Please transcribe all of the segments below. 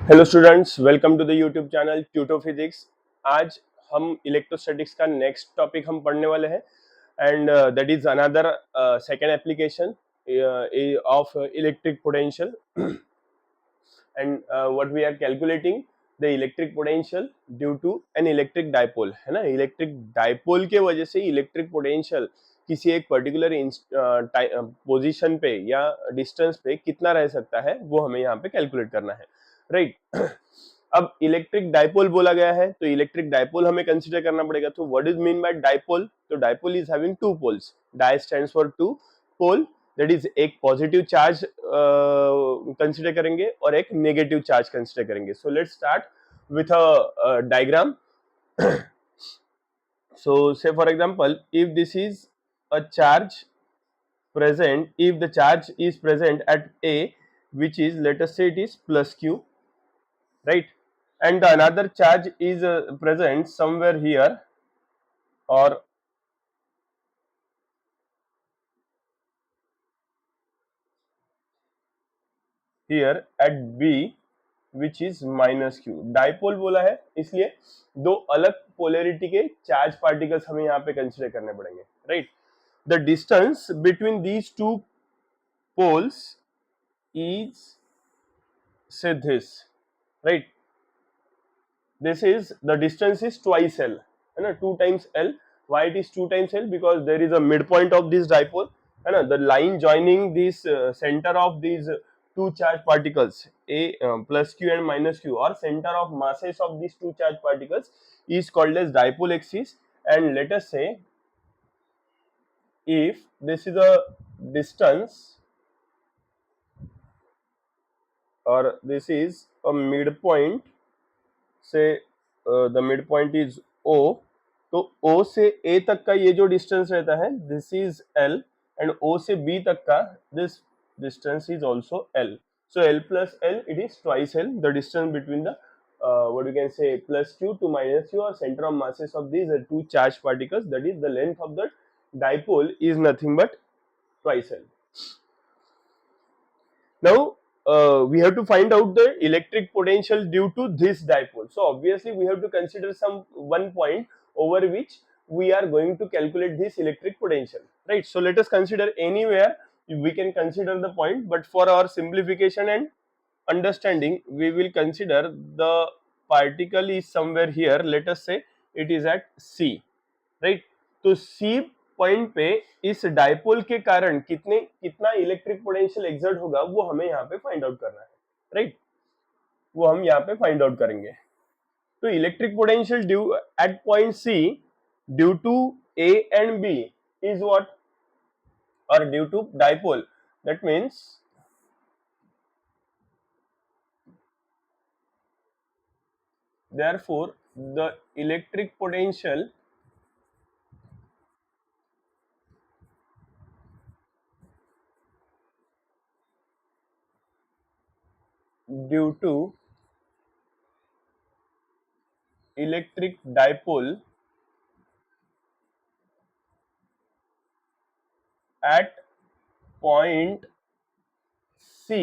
Hello students, welcome to the YouTube channel tuto physics. आज हम electrostatics का next topic हम पढ़ने वाले हैं and that is another second application of electric potential and what we are calculating the electric potential due to an electric dipole, है ना। Electric dipole के वजह से इलेक्ट्रिक पोटेंशियल किसी एक पर्टिकुलर पोजीशन पे या डिस्टेंस पे कितना रह सकता है वो हमें यहाँ पे कैलकुलेट करना है, राइट। अब इलेक्ट्रिक डाइपोल बोला गया है तो इलेक्ट्रिक डाइपोल हमें कंसीडर करना पड़ेगा। तो what is mean by dipole? तो dipole is having two poles. Di stands for two pole, that is एक पॉजिटिव चार्ज कंसीडर करेंगे और एक नेगेटिव चार्ज कंसीडर करेंगे। So let's start with a diagram. So say for example, if this is a charge present, if the charge is present at A, which is, let us say it is plus Q, right, and the another charge is present somewhere here or here at B, which is minus Q। Dipole बोला है इसलिए दो अलग polarity के charge particles हमें यहाँ पे consider करने पड़ेंगे, right. The distance between these two poles is, say this, right, this is the distance is twice L, है ना, 2 times L। why it is 2 times L? because there is a midpoint of this dipole, है ना, the line joining this center of these two charge particles A plus Q and minus Q, or center of masses of these two charge particles, is called as dipole axis। and let us say if this is a distance or this is a midpoint, say the midpoint is O, तो O से A तक का ये जो distance रहता है this is L, and O से B तक का this distance is also L। so L plus L, it is twice L, the distance between the what you can say plus Q to minus Q, or center of masses of these two charged particles, that is the length of the dipole is nothing but twice L। Now we have to find out the electric potential due to this dipole। So obviously we have to consider some one point over which we are going to calculate this electric potential, right? So let us consider anywhere we can consider the point, but for our simplification and understanding we will consider the particle is somewhere here, let us say it is at C, right. तो C point पे इस dipole के कारण कितना electric potential exert होगा वो हमें यहाँ पे फाइंड आउट करना है, राइट। वो हम यहाँ पे फाइंड आउट करेंगे। तो electric potential due at point C due to A and B is what, और due to dipole, that means therefore the electric potential due to electric dipole at point C,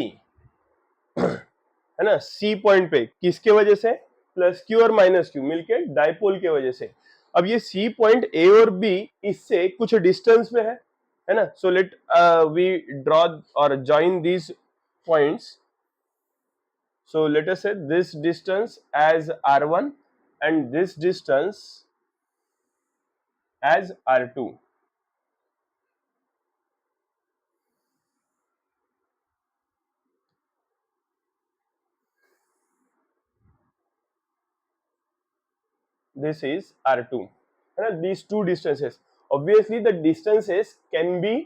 है ना, C point पे किसके वजह से? Plus Q और minus Q मिलके dipole के वजह से। अब ये सी पॉइंट ए और बी इससे कुछ डिस्टेंस पे है ना। सो लेट वी ड्रॉ और join these points. So let us say this distance as R1 and this distance as R2। This is R2, है ना। these two distances, obviously the distances can be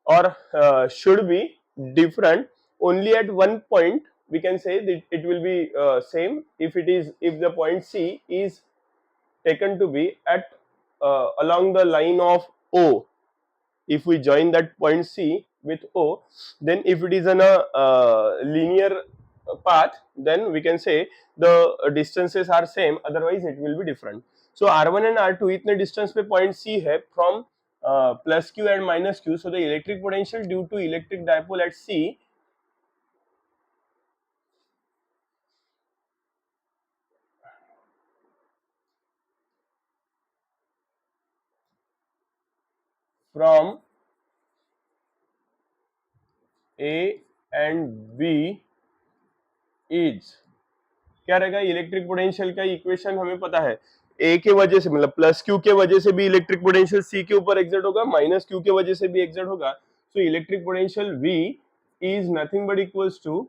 or should be different only at one point. We can say that it will be same if it is, if the point C is taken to be at along the line of O. If we join that point C with O, then if it is in a linear path, then we can say the distances are same, otherwise it will be different। So R1 and R2 इतने distance पे point C है from plus Q and minus Q। so the electric potential due to electric dipole at C from A and B is, क्या रहेगा, electric potential का equation हमें पता है, ए के वजह से मतलब प्लस क्यू के वजह से भी इलेक्ट्रिक पोटेंशियल सी के ऊपर एक्सर्ट होगा, माइनस क्यू के वजह से भी एक्सर्ट होगा। So electric potential V is nothing but equals to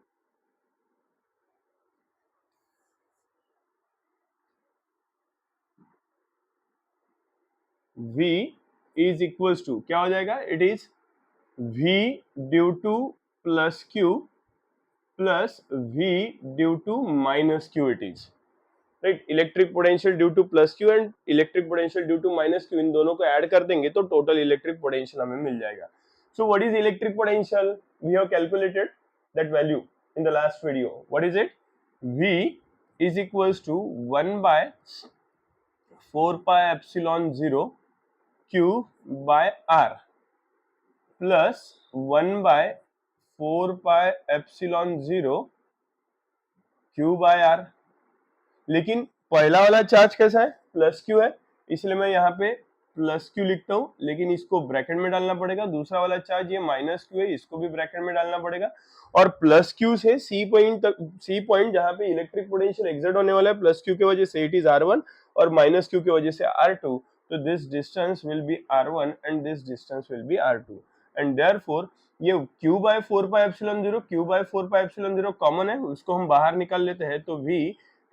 V is equals to क्या हो जाएगा, it is V due to plus q plus V due to minus q, it is right. Electric potential due to plus q and electric potential due to minus q, इन दोनों को add कर देंगे तो total electric potential हमें मिल जाएगा। So what is electric potential, we have calculated that value in the last video. What is it, V is equals to 1 by 4 pi epsilon 0 Q by R plus 1 by 4 pi epsilon 0 Q by R। लेकिन पहला वाला charge कैसा है, plus Q है, इसलिए मैं यहाँ पे प्लस क्यू लिखता हूँ, लेकिन इसको ब्रैकेट में डालना पड़ेगा। दूसरा वाला चार्ज ये माइनस क्यू है, इसको भी ब्रैकेट में डालना पड़ेगा। और प्लस क्यू से सी पॉइंट तक, सी पॉइंट जहाँ पे इलेक्ट्रिक पोटेंशियल एक्सर्ट होने वाला है प्लस क्यू की वजह से, इट इज R1 और माइनस क्यू की वजह से R2। तो this distance will be R1 and this distance will be R2 and therefore ये q by 4 pi epsilon 0 q by 4 pi epsilon 0 common है, उसको हम बाहर निकाल लेते हैं। तो V,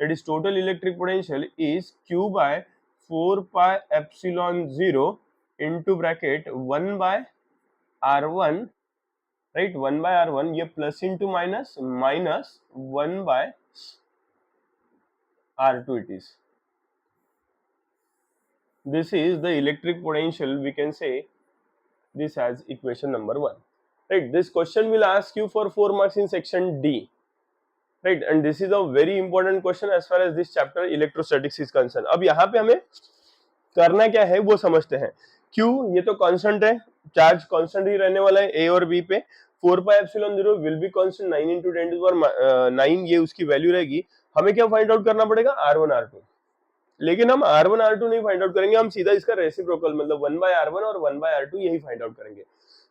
that is total electric potential, is q by 4 pi epsilon 0 into bracket 1 by r1, right, 1 by r1, ये plus into minus, minus 1 by r2 it is. This is the electric potential, we can say this as equation number 1, right. This question will ask you for 4 marks in section D, right, and this is a very important question as far as this chapter electrostatics is concerned. अब यहाँ पे हमें करना क्या है वो समझते हैं। Q ये तो कांस्टेंट है, चार्ज कांस्टेंट ही रहने वाला है A और B पे। 4 pi epsilon 0 will be constant, 9 into 10 to the power 9 ये उसकी वैल्यू रहेगी। हमें क्या फाइंड आउट करना पड़ेगा, R1 R2। लेकिन हम R1 R2 नहीं फाइंड आउट करेंगे, हम सीधा इसका रेसिप्रोकल मतलब 1 by R1 और 1 by R2 यही फाइंड आउट करेंगे।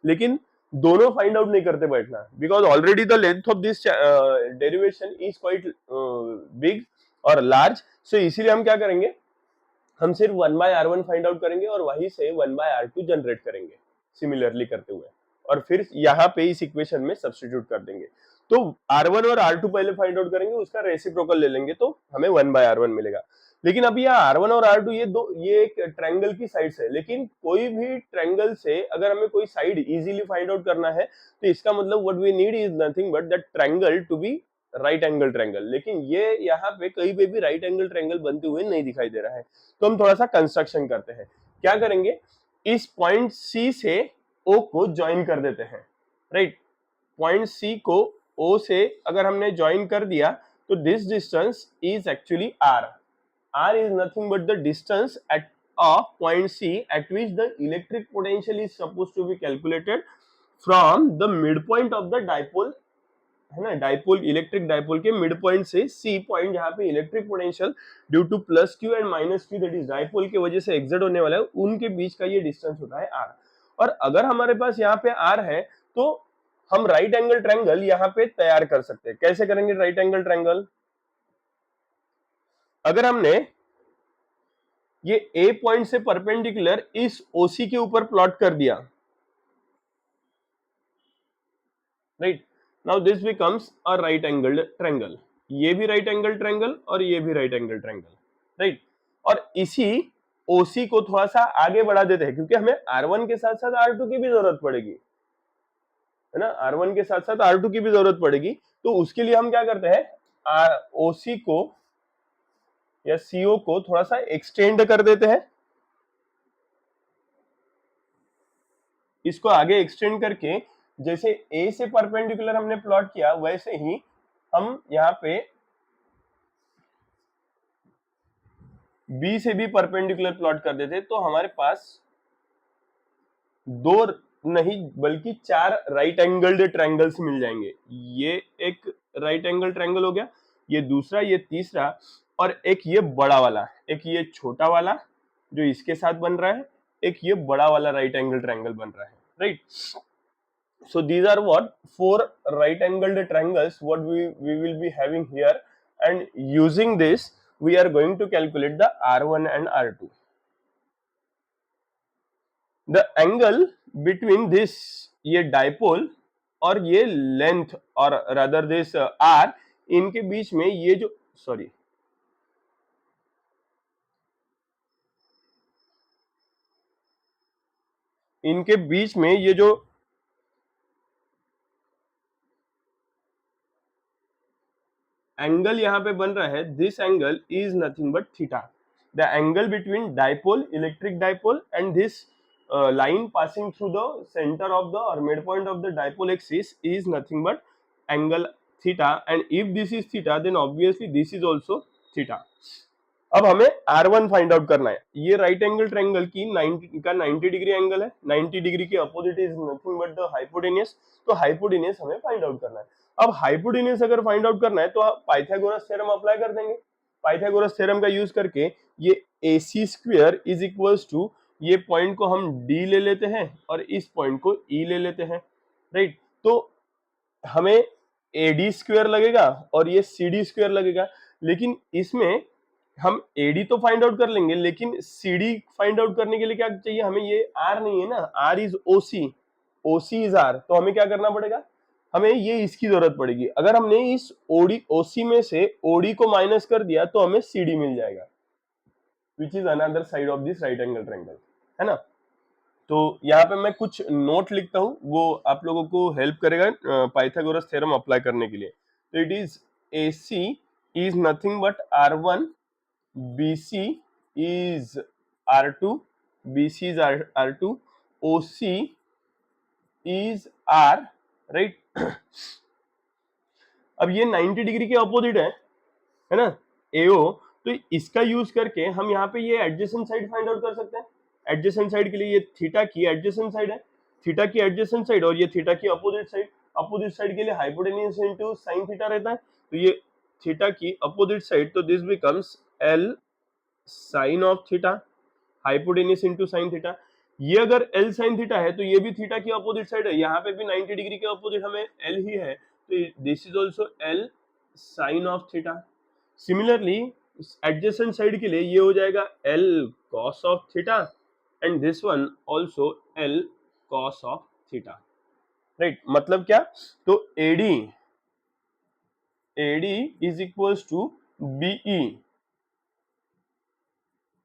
लेकिन दोनों फाइंड आउट नहीं करते बैठना, because already the length of this derivation is quite big और लार्ज। सो इसीलिए हम क्या करेंगे, हम सिर्फ 1 by R1 फाइंड आउट करेंगे और वहीं से 1 by R2 जनरेट करेंगे सिमिलरली करते हुए, और फिर यहाँ पे इस इक्वेशन में सब्स्टिट्यूट कर देंगे। तो R1 और R2 पहले फाइंड आउट करेंगे, उसका रेसिप्रोकल ले लेंगे तो हमें 1 by R1 मिलेगा। लेकिन अब यहाँ R1 और R2 ये एक ट्रायंगल की साइड्स है, लेकिन कोई भी ट्रायंगल से अगर हमें कोई साइड इजीली फाइंड आउट करना है तो इसका मतलब what we need is nothing but that triangle to be right angle triangle. लेकिन ये यहाँ पे कहीं पे भी राइट एंगल ट्रायंगल बनते हुए नहीं दिखाई दे रहा है, तो हम थोड़ा सा कंस्ट्रक्शन करते हैं। क्या करेंगे, इस पॉइंट C से O को ज्वाइन कर देते हैं, राइट। पॉइंट C को O से अगर हमने ज्वाइन कर दिया तो this distance is actually R। R is nothing but the distance at of point C at which the electric potential is supposed to be calculated from the midpoint of the dipole, है ना, dipole, electric dipole के mid point से C point जहां पे electric potential due to plus q and minus Q that is dipole की वजह से exert होने वाला है, उनके बीच का ये डिस्टेंस होता है आर। और अगर हमारे पास यहाँ पे आर है तो हम राइट एंगल ट्रायंगल यहाँ पे तैयार कर सकते हैं। कैसे करेंगे राइट एंगल ट्रायंगल, अगर हमने ये ए पॉइंट से परपेंडिकुलर इस ओसी के ऊपर प्लॉट कर दिया, right, now this becomes a right angle triangle. ये भी राइट एंगल ट्रायंगल और ये भी राइट एंगल ट्रायंगल, राइट। और इसी ओसी को थोड़ा सा आगे बढ़ा देते हैं क्योंकि हमें R1 के साथ साथ R2 की भी जरूरत पड़ेगी, है ना, R1 के साथ साथ R2 की भी जरूरत पड़ेगी। तो उसके लिए हम क्या करते हैं, ओसी को या सीओ को थोड़ा सा एक्सटेंड कर देते हैं। इसको आगे एक्सटेंड करके जैसे ए से परपेंडिकुलर हमने प्लॉट किया वैसे ही हम यहाँ पे बी से भी परपेंडिकुलर प्लॉट कर देते, तो हमारे पास दो नहीं बल्कि 4 राइट एंगल्ड ट्रायंगल्स मिल जाएंगे। ये एक राइट एंगल ट्रायंगल हो गया, ये दूसरा, ये तीसरा, और एक ये बड़ा वाला, एक ये छोटा वाला जो इसके साथ बन रहा है, एक ये बड़ा वाला राइट एंगल ट्रायंगल बन रहा है, right. So these are what 4 right angled triangles what we will be having here, and using this we are going to calculate the R1 and R2. The angle between this ये dipole और ये length और rather this R, इनके बीच में ये जो sorry इनके बीच में ये जो एंगल यहाँ पे बन रहा है, this angle is nothing but theta. The angle between dipole, electric dipole, and this line passing through the center of the or midpoint of the dipole axis is nothing but angle theta, and if this is theta then obviously this is also theta. अब हमें R1 find out करना है. ये right angle triangle की 90 degree angle है. 90 degree के opposite is nothing but the hypotenuse. तो hypotenuse हमें फाइंड आउट करना है. अब हाइपोटेनियस अगर फाइंड आउट करना है तो आप पाइथागोरस थ्योरम अप्लाई कर देंगे. पाइथागोरस थ्योरम का यूज करके ये AC square is equals to, ये पॉइंट को हम D ले लेते हैं और इस पॉइंट को E ले लेते हैं, राइट. तो हमें AD स्क्वायर लगेगा और ये CD स्क्वायर लगेगा. लेकिन इसमें हम AD तो फाइंड आउट कर लेंगे, लेकिन CD फाइंड आउट करने के लिए क्या चाहिए हमें? ये R नहीं है ना, R is OC, OC is R. तो हमें क्या करना पड़ेगा? हमें ये इसकी जरूरत पड़ेगी. अगर हमने इस OC में से OD को माइनस कर दिया तो हमें CD मिल जाएगा, which is another side of this right angle triangle, है ना. तो यहाँ पे मैं कुछ नोट लिखता हूँ, वो आप लोगों को हेल्प करेगा पाइथागोरस थ्योरम अप्लाई करने के लिए. तो it is AC is nothing but R1, BC is R2, BC is R2, OC is R, right. अब ये 90 डिग्री के अपोजिट है ना, AO. तो इसका यूज करके हम यहाँ पे ये एडजेसेंट साइड फाइंड आउट कर सकते हैं. एडजेसेंट साइड के लिए ये थीटा की एडजेसेंट साइड है, थीटा की एडजेसेंट साइड, और ये थीटा की अपोजिट साइड. अपोजिट साइड के लिए हाइपोटेन्यूज इनटू साइन थीटा रहता है. तो ये थीटा की अपोजिट साइड, तो this becomes L sine of theta, hypotenuse into sine theta. ये अगर L साइन थीटा है तो ये भी थीटा की अपोजिट साइड है. यहाँ पे भी 90 डिग्री के अपोजिट हमें L ही है, तो this is also L sine of theta. Similarly adjacent side के लिए ये हो जाएगा L cos of theta, and this one also L cos of theta, right. मतलब क्या? तो AD is equals to BE,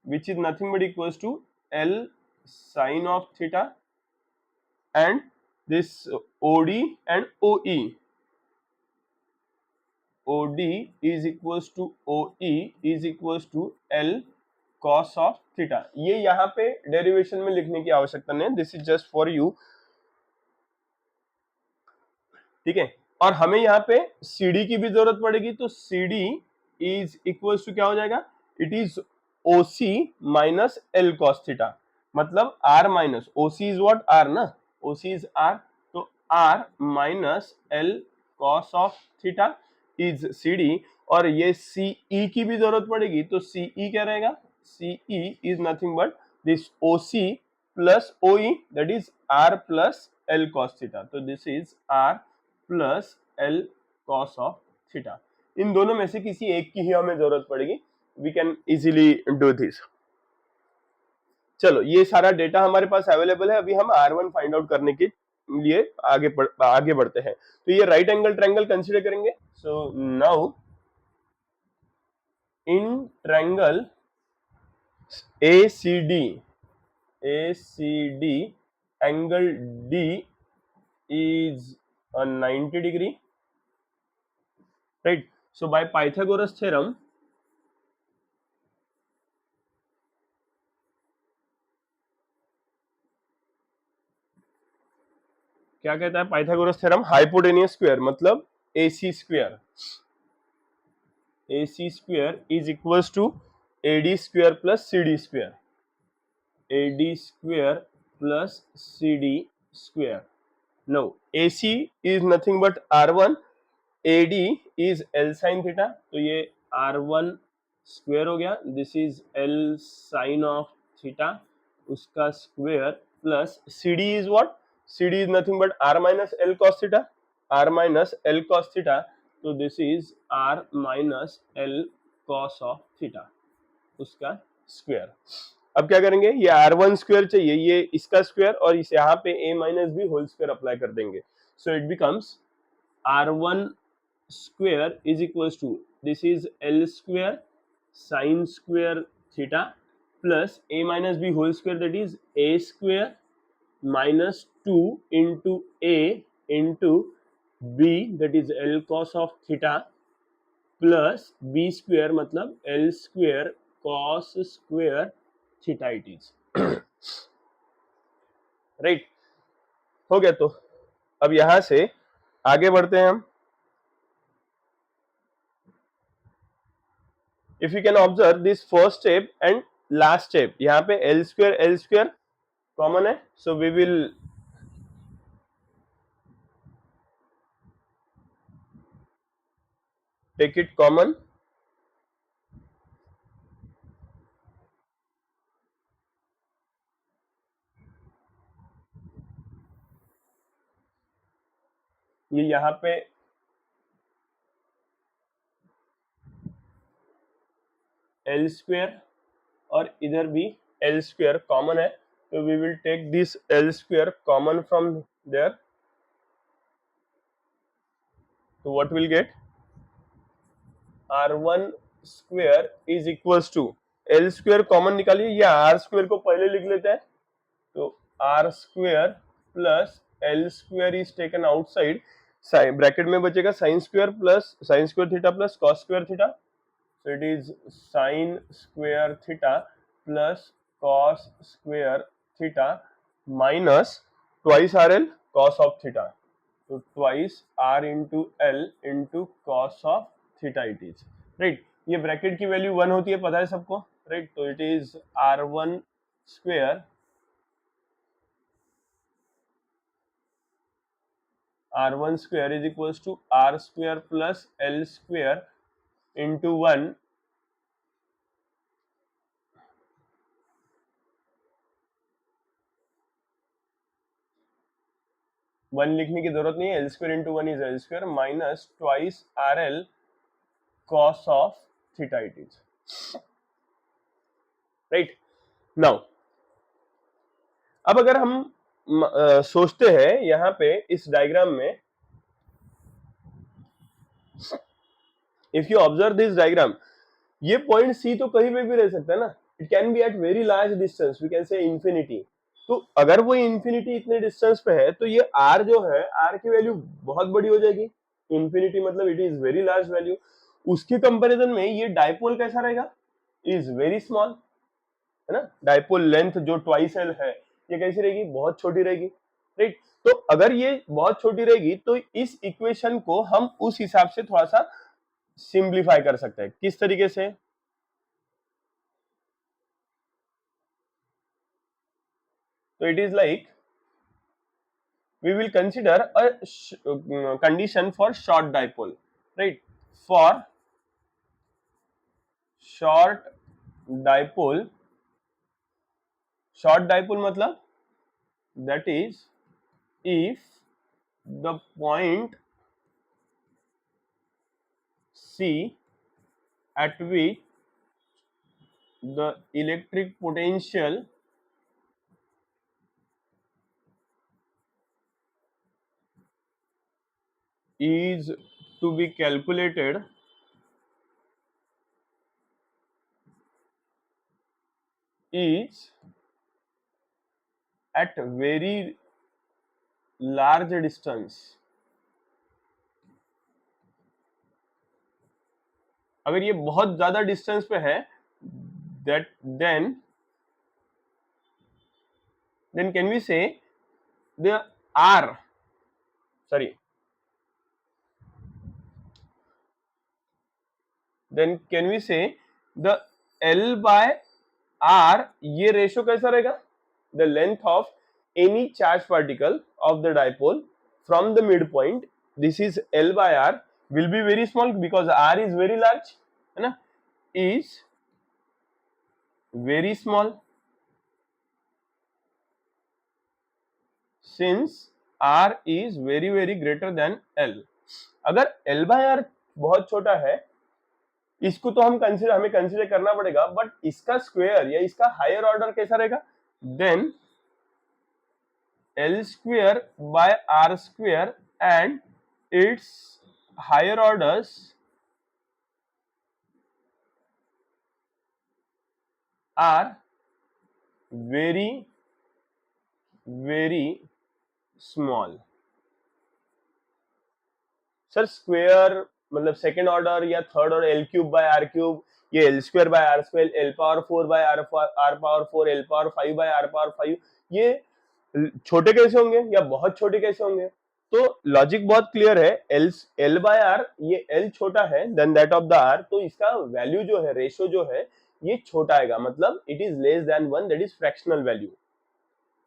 which is nothing but equals to L sin of theta, and this OD and OE. OD is equals to OE is equals to L cos of theta. ये यहाँ पे derivation में लिखने की आवश्यकता नहीं है, this is just for you, ठीक है. और हमें यहाँ पे CD की भी जरूरत पड़ेगी. तो CD इज इक्वल्स टू क्या हो जाएगा? It is OC minus L cos theta. मतलब R minus OC is what? R ना, OC इज R. तो R minus L cos of theta is CD. और ये CE की भी जरूरत पड़ेगी. तो CE क्या रहेगा? CE is nothing but this OC plus OE, that is R plus L cos theta. तो this is R plus L cos of theta. इन दोनों में से किसी एक की ही हमें जरूरत पड़ेगी. We can easily do this. चलो, ये सारा डेटा हमारे पास अवेलेबल है. अभी हम R1 फाइंड आउट करने के लिए आगे बढ़ते हैं. तो ये राइट एंगल ट्रायंगल कंसीडर करेंगे. So now in triangle ACD angle D is a 90 degree, right. So by Pythagoras theorem, क्या कहता है पाइथागोरस थ्योरम? हाइपोटेनियस स्क्वायर मतलब AC square, AC square is equals to AD square plus CD square, AD square plus CD square. No, AC is nothing but R1, AD is L sin theta. तो ये R1 square हो गया, this is L sin of theta, उसका square plus C D is what, C D is nothing but R minus L cos theta, R minus L cos theta, तो this is R minus L cos of theta, उसका square. अब क्या करेंगे, ये r1 square चाहिए, ये इसका square और इस यहाँ पे a minus B whole square apply कर देंगे, so it becomes r1 square is equals to this is l square sine square theta plus a minus B whole square that is a square minus 2 into a into b that is l cos of theta plus b square मतलब l square cos square theta it is, right, हो गया। तो अब यहां से आगे बढ़ते हैं हम। If you can observe this first step and last step, यहाँ पे एल स्क्वायर कॉमन है, so we will take it common, ये यहाँ पे एल स्क्वायर और इधर भी एल स्क्वायर कॉमन है, तो we will take this L square common from there, तो what will get r1 square is equals to L square common निकालिए, या आर स्क्वायर को पहले लिख लेते हैं, तो R square plus L square is taken outside, bracket में बचेगा sine square theta plus cos square theta, so it is sin square theta plus cos square theta minus twice RL cos of theta, so twice R into L into cos of theta it is, right, ये bracket की value 1 होती है, पता है सबको, right, तो it is R1 square, R1 square is equals to R square plus L square into 1, one लिखने की जरूरत नहीं है, L square into one is L square minus twice R L cos of theta it is, right. Now अब अगर हम सोचते हैं यहाँ पे इस डायग्राम में, if you observe this diagram, ये पॉइंट सी तो कहीं पे भी रह सकता है ना, it can be at very large distance, we can say infinity, तो अगर वो इंफिनिटी इतने डिस्टेंस पे है तो ये आर जो है, आर की वैल्यू बहुत बड़ी हो जाएगी, इंफिनिटी मतलब it is very large value, उसके कंपैरिजन में ये डाइपोल कैसा रहेगा, इज वेरी स्मॉल, है ना, डाइपोल लेंथ जो ट्वाइस एल है, ये कैसी रहेगी, बहुत छोटी रहेगी, राइट, तो अगर ये बहुत छोटी रहेगी तो इस इक्वेशन को हम उस हिसाब से थोड़ा सा सिंप्लीफाई कर सकते हैं, किस तरीके से, so it is like we will consider a condition for short dipole, right, for short dipole, short dipole मतलब that is if the point C at which the electric potential is to be calculated is at very large distance, अगर ये बहुत ज्यादा distance पे है, that then can we say the R, sorry, then can we say the L by R, ये ratio कैसा रहेगा, the length of any charge particle of the dipole from the midpoint, this is L by R, will be very small because R is very large, है ना, is very small, since r is very very greater than l। अगर l by r बहुत छोटा है, इसको तो हमें consider करना पड़ेगा, बट इसका स्क्वायर या इसका हायर ऑर्डर कैसा रहेगा, then l square by r square and its higher orders are very very small। Sir square मतलब सेकेंड ऑर्डर या third order L cube by R cube, ये L square by R square, L power 4 by R power 4, L power 5 by R power 5, ये छोटे कैसे होंगे या बहुत छोटे कैसे होंगे? तो लॉजिक बहुत क्लियर है, एल बाय आर, ये एल छोटा है then that of the R, तो इसका वैल्यू जो है, रेशियो जो है, ये छोटा आएगा, मतलब it is less than 1, that is fractional value,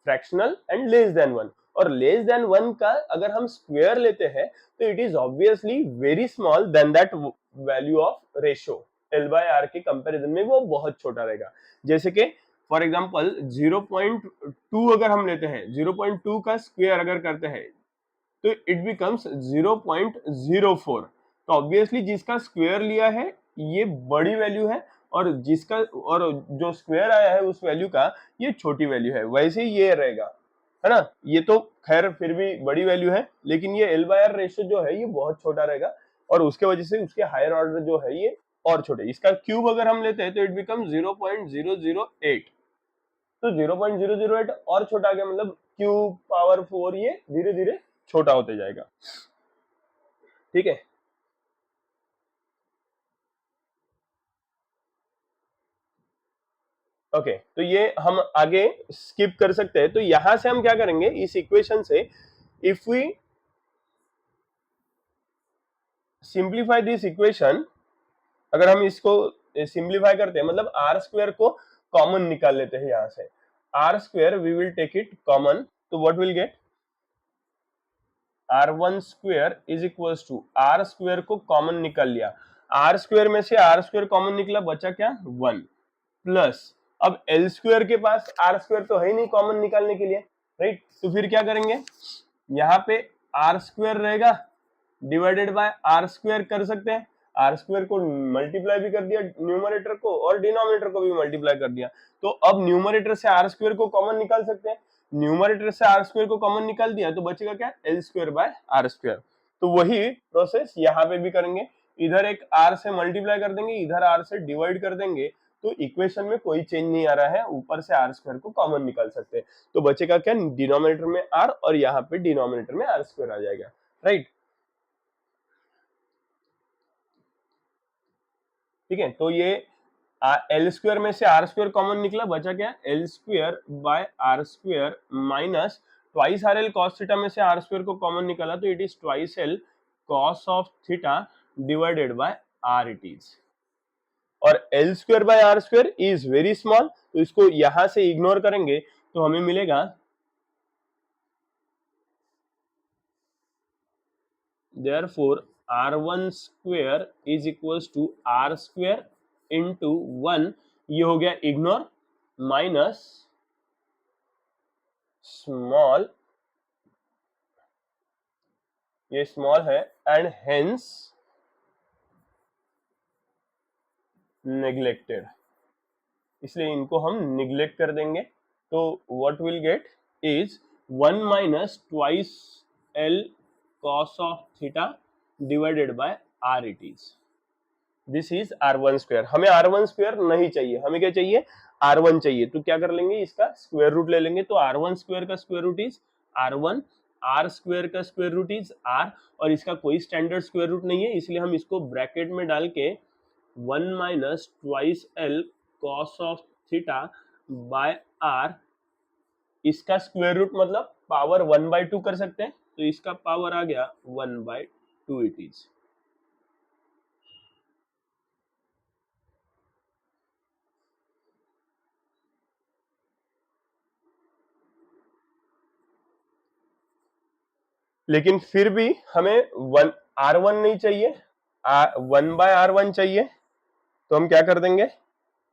fractional and less than 1। और लेस देन 1 का अगर हम स्क्वायर लेते हैं तो it is obviously very small then that value of ratio, L by R के कंपैरिजन में वो बहुत छोटा रहेगा। जैसे कि फॉर एग्जांपल 0.2 अगर हम लेते हैं, 0.2 का स्क्वायर अगर करते हैं तो इट बिकम्स 0.04। तो ऑब्वियसली जिसका स्क्वायर लिया है ये बड़ी वैल्यू है, और जो स्क्वायर आया है उस वैल्यू का ये छोटी वैल्यू है, वैसे ही ये रहेगा, है ना। ये तो खैर फिर भी बड़ी वैल्यू है, लेकिन ये एल बाय आर रेशियो जो है ये बहुत छोटा रहेगा, और उसके वजह से उसके हायर ऑर्डर जो है ये और छोटे। इसका क्यूब अगर हम लेते हैं तो इट बिकम 0.008। तो 0.008 और छोटा आ गया, मतलब क्यूब पावर 4 ये धीरे धीरे छोटा होते जाएगा, ठीक है। ओके तो ये हम आगे स्किप कर सकते हैं। तो यहां से हम क्या करेंगे, इस इक्वेशन से if we simplify this equation, अगर हम इसको सिंप्लीफाई करते हैं, मतलब आर स्क्वायर को कॉमन निकाल लेते हैं यहां से, R square we will take it common, तो what will get, r1 square is equals to, R square को कॉमन निकाल लिया, आर स्क्वायर में से आर स्क्वायर कॉमन निकला, बचा क्या 1, प्लस अब एल स्क्वायर के पास आर स्क्वायर तो है ही नहीं कॉमन निकालने के लिए, राइट। तो फिर क्या करेंगे, यहाँ पे आर स्क्वायर रहेगा डिवाइडेड बाय आर स्क्वायर कर सकते हैं, आर स्क्वायर को मल्टीप्लाई भी कर दिया न्यूमरेटर को और डिनोमिनेटर को भी मल्टीप्लाई कर दिया, तो अब न्यूमरेटर से आर स्क्वायर को कॉमन निकाल सकते हैं, न्यूमरेटर से आर स्क्वायर को कॉमन निकाल दिया तो बचेगा क्या, L square by R square. तो वही प्रोसेस यहाँ पे भी करेंगे, इधर एक आर से मल्टीप्लाई कर देंगे, इधर आर से डिवाइड कर देंगे, तो इक्वेशन में कोई चेंज नहीं आ रहा है, ऊपर से आर स्क्वायर को कॉमन निकाल सकते हैं, तो बचेगा क्या, डिनोमिनेटर में आर और यहाँ पे डिनोमिनेटर में आर स्क्वायर आ जाएगा, राइट। ठीक है, तो ये एल स्क्वायर में से आर स्क्वायर कॉमन निकला, बचा क्या, L square by R square minus twice R L cos theta में से आर स्क्वायर को कॉमन निकाला, तो it is twice L cos of theta divided by R it is, और L square by R square is very small, तो इसको यहां से इग्नोर करेंगे तो हमें मिलेगा therefore r1 square is equals to r square into 1, ये हो गया इग्नोर, माइनस स्मॉल, ये स्मॉल है, एंड हेंस नेग्लेक्टेड, इसलिए इनको हम निग्लेक्ट कर देंगे, तो what will get is 1 minus twice L cos of theta divided by R it is, this is r1 square. हमें r1 स्क्वायर नहीं चाहिए, हमें क्या चाहिए, r1 चाहिए, तो क्या कर लेंगे, इसका स्क्वायर रूट ले लेंगे, तो r1 स्क्वायर का square root is r1, r square का स्क्वायर रूट इज r, और इसका कोई स्टैंडर्ड स्क्वायर रूट नहीं है, इसलिए हम इसको ब्रैकेट में डाल के 1 minus twice L cos of theta by r, इसका स्क्वायर रूट मतलब पावर 1/2 कर सकते हैं, तो इसका पावर आ गया 1/2 इट इज। लेकिन फिर भी हमें R1 नहीं चाहिए, 1/R1 चाहिए, तो हम क्या कर देंगे,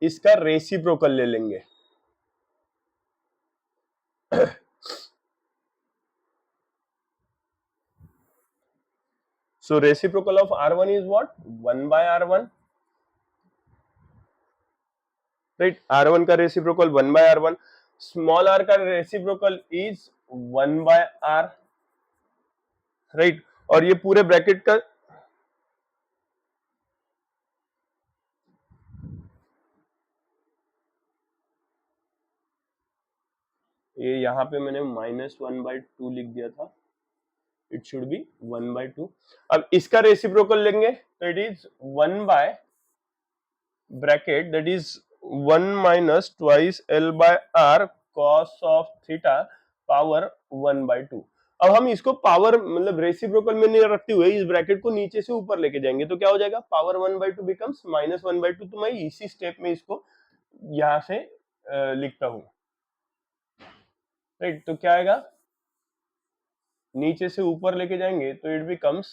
इसका रेसिप्रोकल ले लेंगे। So reciprocal of R1 is what? 1 by R1. Right? R1 का reciprocal 1 by R1. Small r का reciprocal is 1 by R. Right? और ये पूरे ब्रैकेट का ये यहाँ पे मैंने -1/2 लिख दिया था. It should be 1/2. अब इसका रेसिप्रोकल लेंगे तो it is 1 by bracket that is 1 minus twice L by R cos of theta power 1/2. अब हम इसको पावर मतलब रेसिप्रोकल में नहीं रखते हुए इस ब्रैकेट को नीचे से ऊपर लेके जाएंगे तो क्या हो जाएगा? Power 1/2 becomes -1/2. तो मैं इसी स्टेप में इसको यहां से लिखता हूं. राइट? तो क्या आएगा? नीचे से ऊपर लेके जाएंगे तो it becomes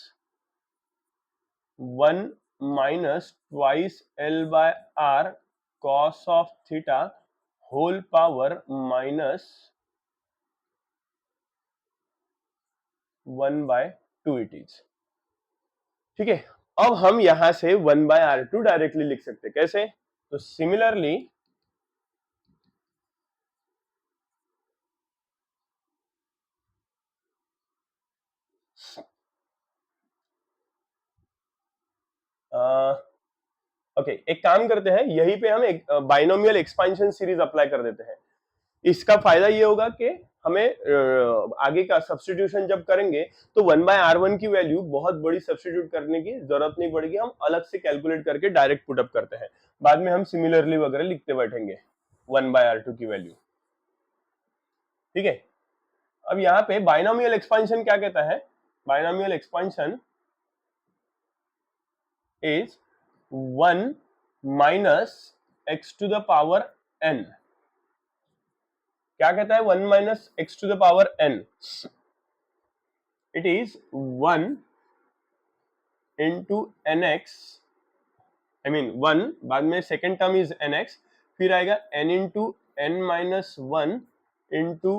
1 minus twice L by R cos of theta whole power minus 1 by 2 it is. ठीक है. अब हम यहां से 1 by R2 डायरेक्टली लिख सकते हैं. कैसे? तो सिमिलरली ओके एक काम करते हैं, यहीं पे हम एक बाइनोमियल एक्सपेंशन सीरीज अप्लाई कर देते हैं. इसका फायदा ये होगा कि हमें आगे का सब्स्टिट्यूशन जब करेंगे तो 1 बाय R1 की वैल्यू बहुत बड़ी सब्स्टिट्यूट करने की जरूरत नहीं पड़ेगी. हम अलग से कैलकुलेट करके डायरेक्ट पुट अप करते हैं. बाद में हम सिमिलरली वगैरह लिखते बैठेंगे 1 बाय R2 की वैल्यू. ठीक है. अब यहाँ पे बाइनोमियल एक्सपेंशन क्या कहता है? Binomial expansion is 1 minus x to the power n. क्या कहता है 1 minus x to the power n? It is 1 into nx. I mean 1 बाद में सेकेंड टर्म इज nx, फिर आएगा n into n minus 1 into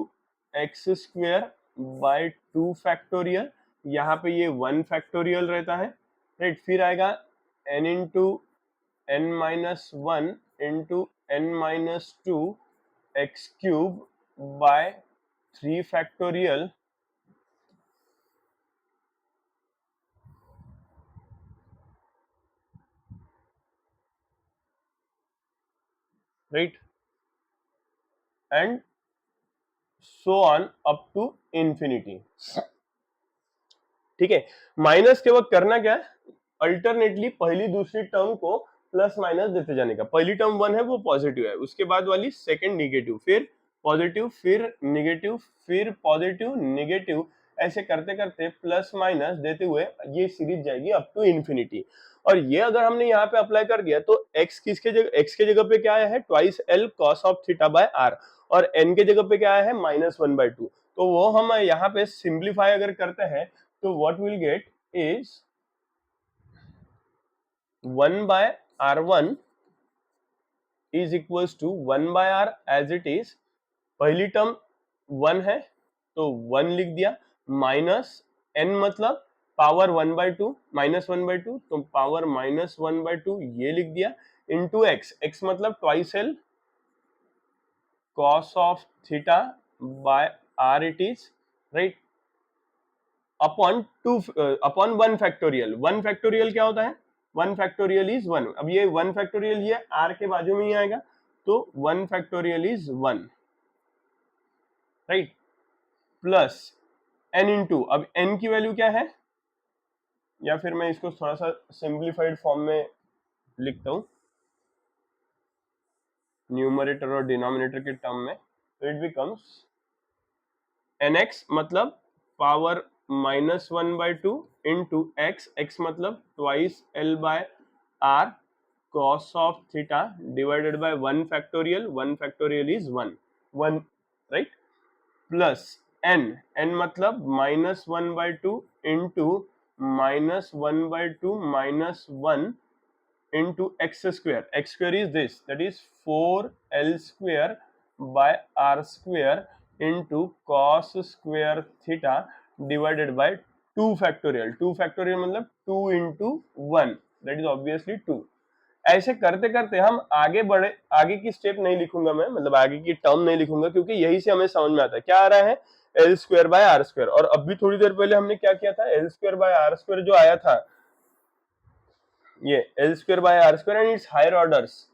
x square by 2 factorial. यहाँ पे ये 1 फैक्टोरियल रहता है. राइट? फिर आएगा n into n minus 1 into n minus 2 x cube by 3 factorial. Right? And so on up to infinity. ठीक है. माइनस के वक्त करना क्या है? अल्टरनेटली पहली दूसरी टर्म को प्लस माइनस देते जाने का. पहली टर्म 1 है वो पॉजिटिव है, उसके बाद वाली सेकंड निगेटिव, फिर पॉजिटिव, फिर निगेटिव, फिर पॉजिटिव, निगेटिव, ऐसे करते करते प्लस माइनस देते हुए ये सीरीज जाएगी अप टू इंफिनिटी. और ये अगर हमने यहाँ पे अप्लाई कर दिया तो x किसके जगह, x के जगह पे क्या आया है? Twice L cos of theta by R. और n के जगह पे क्या आया है? -1/2. तो वो हम यहाँ पे सिंप्लीफाई अगर करते हैं तो what will get is 1 by R1 is equals to 1 by R as it is. पहली टर्म 1 है तो 1 लिख दिया, माइनस n मतलब पावर 1/2 -1/2 तो पावर -1/2 ये लिख दिया, इंटू x, x मतलब twice L cos of theta by R it is. Right? Upon 2 upon 1 factorial. 1 factorial क्या होता है? 1 फैक्टोरियल इज 1. अब ये 1 फैक्टोरियल ये r के बाजू में ही आएगा तो 1 factorial is 1. Right? Plus n into, अब n की वैल्यू क्या है? या फिर मैं इसको थोड़ा सा सिंप्लीफाइड फॉर्म में लिखता हूं न्यूमरेटर और डिनोमिनेटर के टर्म में. तो इट बिकम्स nx मतलब पावर -1/2 इंटू x, x मतलब twice L by R cos of theta divided by 1 factorial. 1 factorial is 1, right? Plus n, n मतलब -1/2 into -1/2 minus 1 into x square. X square is this, that is 4L square by R square into cos square theta divided by 2 factorial मतलब 2 into 1, that is obviously 2। ऐसे करते करते हम आगे बढ़े, आगे की स्टेप नहीं लिखूंगा मैं, मतलब आगे की टर्म नहीं लिखूंगा, क्योंकि यही से हमें समझ में आता है क्या आ रहा है, L square by R square. और अभी थोड़ी देर पहले हमने क्या किया था, L square by R square जो आया था, ये L square by R square and it's higher orders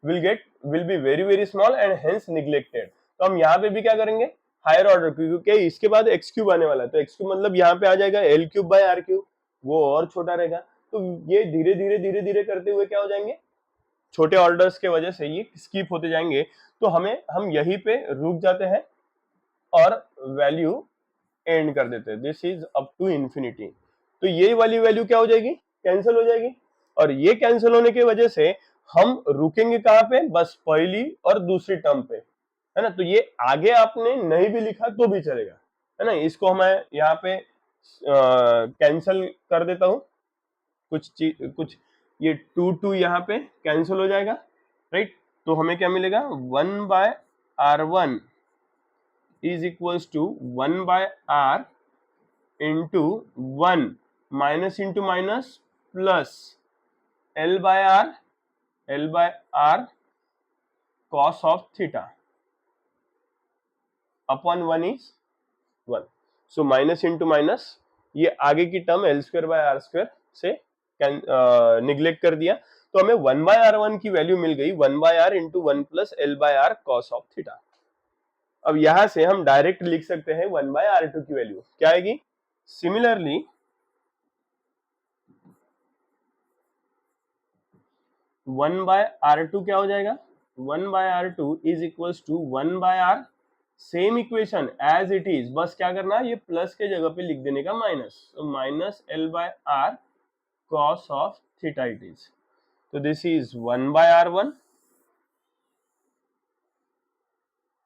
will be very very small and hence neglected. तो हम यहाँ पे भी क्या करेंगे, हायर ऑर्डर, क्योंकि इसके बाद एक्स क्यूब आने वाला है, तो एक्स क्यूब मतलब यहाँ पे आ जाएगा L cube by R cube, वो और छोटा रहेगा। तो ये धीरे धीरे करते हुए क्या हो जाएंगे, छोटे ऑर्डर्स के वजह से ये स्किप होते जाएंगे, तो हम यहीं पे रुक जाते हैं और वैल्यू एंड कर देते हैं, this is up to infinity. तो ये वाली वैल्यू क्या हो जाएगी, कैंसिल हो जाएगी, और ये कैंसिल होने की वजह से हम रुकेंगे कहाँ पे, बस पहली और दूसरी टर्म पे, है ना। तो ये आगे आपने नहीं भी लिखा तो भी चलेगा, है ना। इसको मैं यहाँ पे कैंसिल कर देता हूँ, कुछ ये 2 यहाँ पे कैंसिल हो जाएगा, राइट। तो हमें क्या मिलेगा, 1/r1 is equals to 1/r into 1 minus into minus plus L/R cos of theta upon 1 is 1। So minus into minus, ये आगे की term L square by R square से निग्लेक्ट कर दिया, तो हमें 1/r1 की वैल्यू मिल गई 1/r into 1 plus L/R cos of theta. अब यहां से हम डायरेक्ट लिख सकते हैं 1/r2 की वैल्यू क्या आएगी, सिमिलरली 1/r2 क्या हो जाएगा, 1/r2 is equals to 1/r, same equation as it is, बस क्या करना है, ये प्लस के जगह पे लिख देने का माइनस, तो minus L/R cos of theta it is. तो this is 1/r1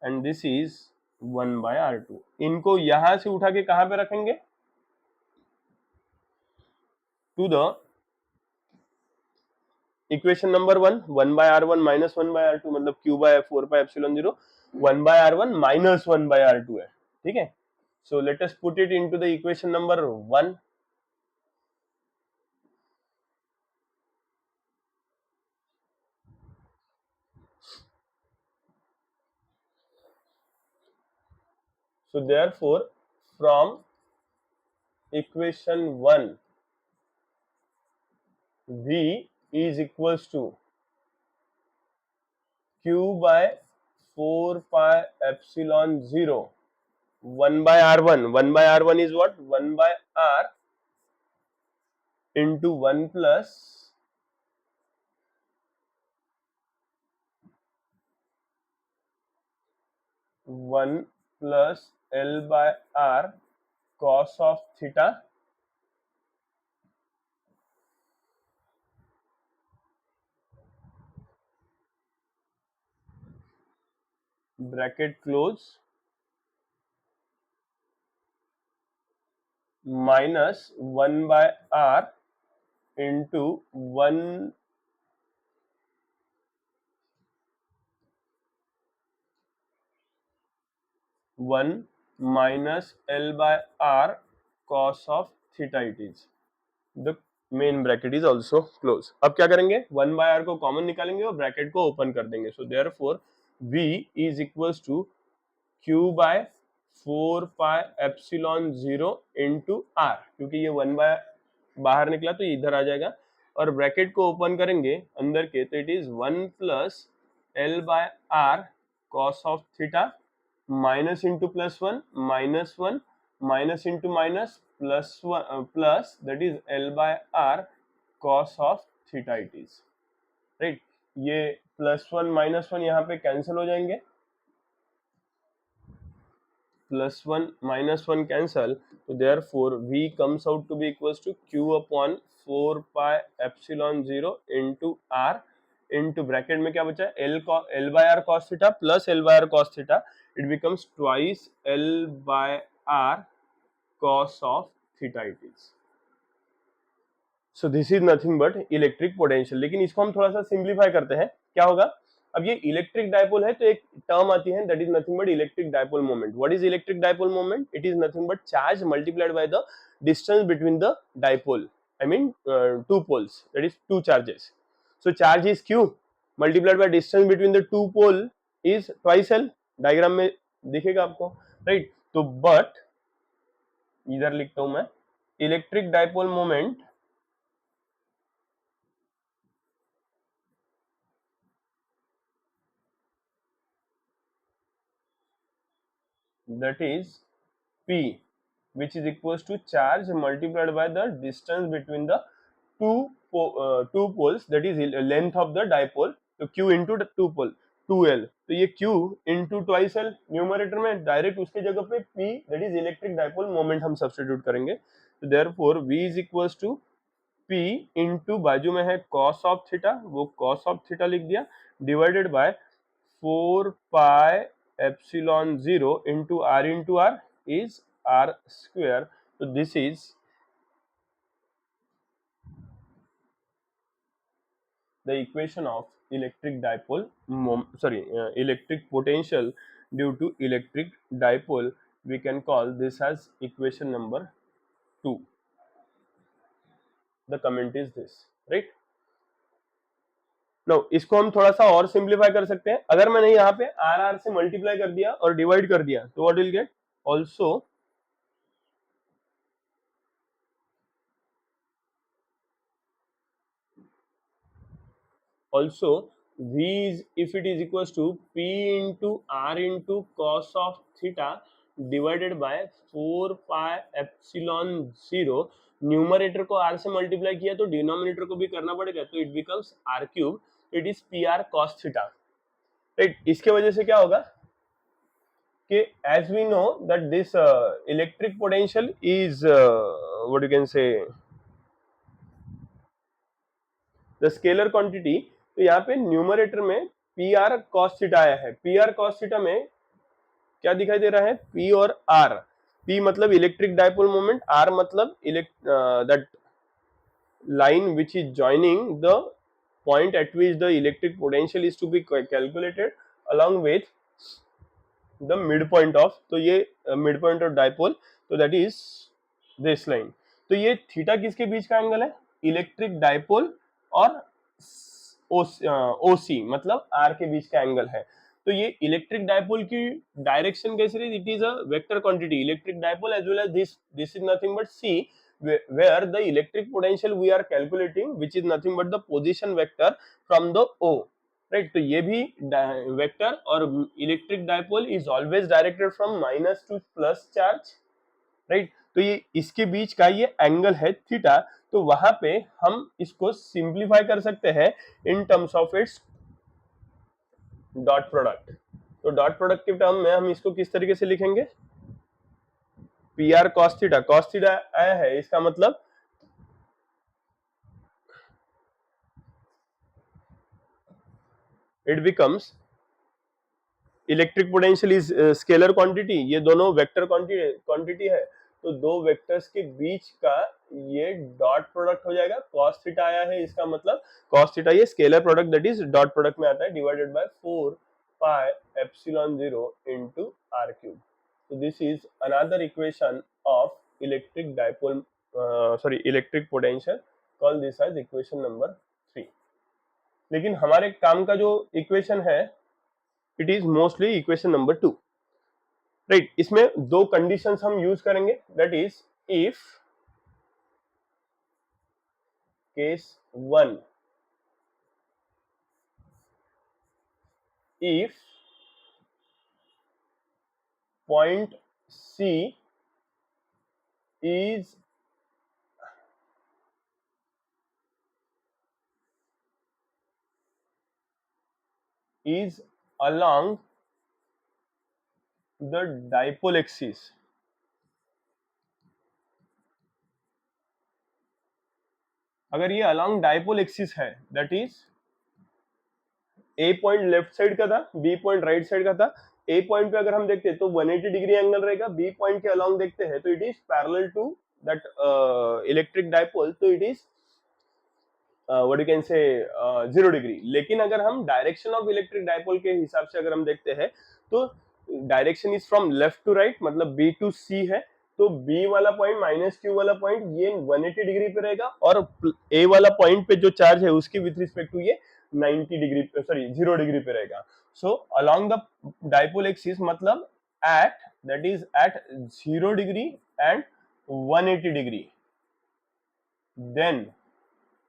and this is 1/r2। इनको यहां से उठा के कहां पे रखेंगे, to the equation number 1, 1/r1 minus 1/r2 मतलब q/4πε0, 1/r1 माइनस 1/r2 है, ठीक है। So let us put it into the equation number 1। So therefore from equation 1 V is equals to q by 4 pi epsilon 0 1/r1, 1/r1 is what, 1/r into 1 plus 1 plus L/R cos of theta bracket close minus 1/r into 1 minus L/R cos of theta it is, the main bracket is also close. अब क्या करेंगे, 1/r को common निकालेंगे और bracket को open कर देंगे। So therefore v is equals to q by 4 pi epsilon 0 into r, क्योंकि ये 1 बाय बाहर निकला तो ये इधर आ जाएगा, और ब्रैकेट को ओपन करेंगे अंदर के, तो it is 1 plus L/R cos of theta minus into plus 1 minus 1 minus into minus plus 1 plus, that is L/R cos of theta it is, right. ये प्लस 1 माइनस 1 यहाँ पे कैंसिल हो जाएंगे, प्लस 1 माइनस 1 कैंसल, तो therefore v comes out to be equals to q upon 4 pi epsilon 0 into r into bracket में क्या बचा है, L/R cos theta plus L/R cos theta, it becomes twice L/R cos of theta it is. So this is nothing but electric potential. लेकिन इसको हम थोड़ा सा simplify करते हैं, क्या होगा, अब ये इलेक्ट्रिक डायपोल है तो एक टर्म आती है that is nothing but electric dipole moment. What is electric dipole moment? It is nothing but charge multiplied by the distance between the dipole, I mean two poles, that is two charges. So charge is q multiplied by distance between the two pole is twice l. Diagram में दिखेगा आपको, right? तो but इधर लिखता हूं मैं electric dipole moment that is p which is equals to charge multiplied by the distance between the two poles, that is length of the dipole. तो q into the two pole 2l, तो ये q into twice l numerator में direct उसके जगह पे p that is electric dipole moment हम substitute करेंगे. तो therefore v is equals to p into बाजू में है cos of theta, वो cos of theta लिख दिया, divided by 4 pi epsilon 0 into r is r square. So this is the equation of electric dipole electric potential due to electric dipole. We can call this as equation number 2. The comment is this, right? Now इसको हम थोड़ा सा और simplify कर सकते हैं. अगर मैंने यहाँ पे आर से मल्टीप्लाई कर दिया और डिवाइड कर दिया तो what will gate? also v is, if it is equals to p into r into cos of theta divided by 4 pi epsilon 0. Numerator को r से मल्टीप्लाई किया तो डिनोमिनेटर को भी करना पड़ेगा, तो it becomes r cube. It is P R cos theta, right? इसके वजह से क्या होगा कि as we know that this electric potential is what you can say the scalar quantity. तो यहाँ पे न्यूमरेटर में पी आर कॉस थीटा आया है. पी आर कॉस थीटा में क्या दिखाई दे रहा है? पी और आर. पी मतलब इलेक्ट्रिक डायपोल मोमेंट, आर मतलब that line which is joining the point at which the electric potential is to be calculated along with the midpoint of, तो ये midpoint of dipole, तो that is this line. तो ये theta किसके बीच का angle है? Electric dipole और ओसी मतलब आर के बीच का एंगल है. तो ये इलेक्ट्रिक डायपोल की डायरेक्शन कैसी रही? It is a vector quantity. Electric dipole as well as this is nothing but C where the electric potential we are calculating which is nothing but the position vector from the O, right? तो ये भी vector और electric dipole is always directed from minus two plus charge, right? तो ये इसके बीच का ये angle है थीटा. तो वहां पे हम इसको सिंप्लीफाई कर सकते हैं in terms of its dot product. तो डॉट प्रोडक्ट के टर्म में हम इसको किस तरीके से लिखेंगे? पी आर कॉस थीटा आया है, इसका मतलब it becomes electric potential is scalar quantity. ये दोनों वेक्टर क्वांटिटी है, तो दो वेक्टर्स के बीच का ये डॉट प्रोडक्ट हो जाएगा. कॉस थीटा आया है, इसका मतलब कॉस थीटा ये scalar product that is dot product में आता है, divided by 4 pi epsilon 0 into R cube. So this is another equation of electric dipole, electric potential. Call this as equation number 3. लेकिन हमारे काम का जो इक्वेशन है it is mostly equation number 2, right? इसमें दो कंडीशंस हम यूज करेंगे, that is if case 1, if point C is along the dipole axis. अगर ये along dipole axis है, that is a point left side का था, बी पॉइंट राइट साइड का था. ए पॉइंट पे अगर हम देखते हैं तो 180 डिग्री एंगल रहेगा. बी पॉइंट के अलोंग देखते हैं तो it is parallel to that electric dipole, तो it is what you can say 0 degree. लेकिन अगर हम डायरेक्शन ऑफ इलेक्ट्रिक डायपोल के हिसाब से अगर हम देखते हैं तो direction is from left to right, मतलब बी टू सी है, तो बी वाला पॉइंट माइनस क्यू वाला पॉइंट ये 180 डिग्री पे रहेगा, और ए वाला पॉइंट पे जो चार्ज है उसकी विथ रिस्पेक्ट टू ये 90 डिग्री, सॉरी 0 डिग्री पे रहेगा। So along the dipole axis, मतलब at that is at 0 degree and 180 degree, then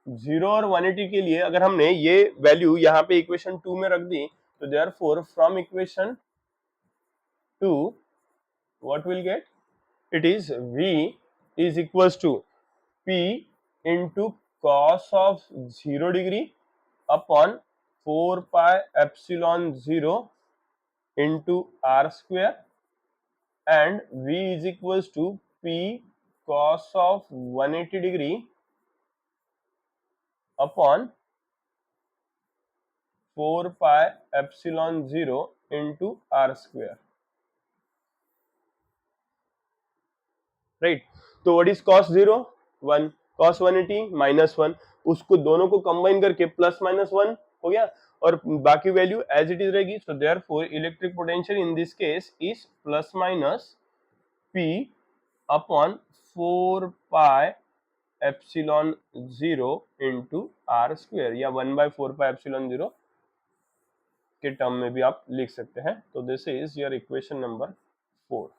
0 और 180 के लिए अगर हमने ये वैल्यू यहाँ पे इक्वेशन 2 में रख दी, तो therefore from equation 2 what we'll get, it is V is equals to P into cos of 0 degree upon 4 pi epsilon 0 into r square, and V is equals to P cos of 180 degree upon 4 pi epsilon 0 into r square, right. तो what is cos 0 1, cos 180 -1, उसको दोनों को combine करके plus minus 1 हो गया, और बाकी value as it is रहेगी। So therefore electric potential in this case is plus minus p upon 4 pi epsilon 0 into r square, या 1/4 पाई एप्सिलॉन 0 के टर्म में भी आप लिख सकते हैं। तो this is your equation number 4।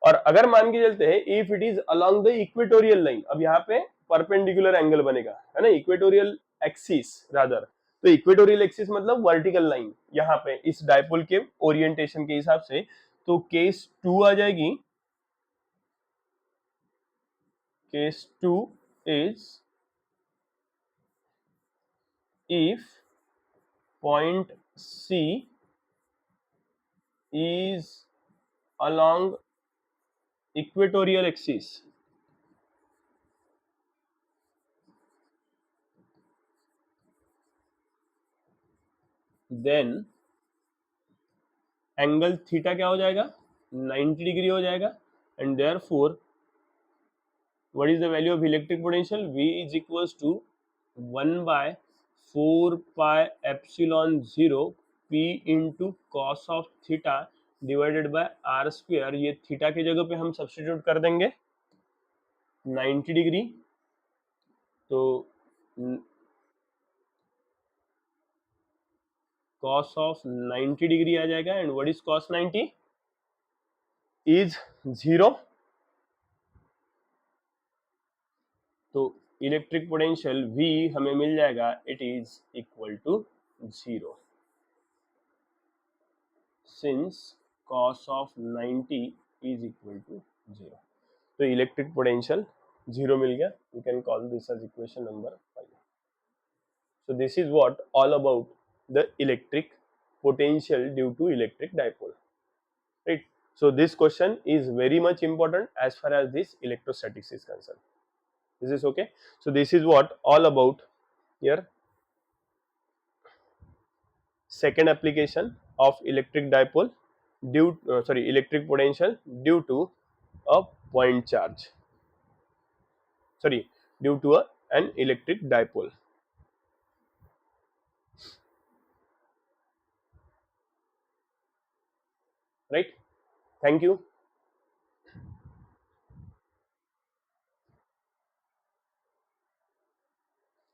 और अगर मान के चलते हैं if it is along the equatorial line, अब यहाँ पे परपेंडिकुलर एंगल बनेगा, है ना, इक्वेटोरियल एक्सिस रादर, तो इक्वेटोरियल एक्सिस मतलब वर्टिकल लाइन यहाँ पे इस डायपोल के ओरिएंटेशन के हिसाब से, तो केस 2 आ जाएगी। Case 2 is if point C is along equatorial axis, then angle theta क्या हो जाएगा, 90 डिग्री हो जाएगा, and therefore what is the value of electric potential, V is equals to 1/4 pi epsilon 0 P into cos of theta divided by R square. ये theta की जगह पे हम सब्स्टिट्यूट कर देंगे 90 डिग्री, तो cos ऑफ 90 डिग्री आ जाएगा, and what is cos 90 is 0। तो इलेक्ट्रिक पोटेंशियल V हमें मिल जाएगा, it is equal to 0, since cos of 90 is equal to 0। तो इलेक्ट्रिक पोटेंशियल 0 मिल गया। You can call this as equation number 5। So this is what all about the electric potential due to electric dipole, right? So this question is very much important as far as this electrostatics is concerned. This is okay. So this is what all about your second application of electric dipole due electric potential due to a point charge, due to an electric dipole, right? Thank you.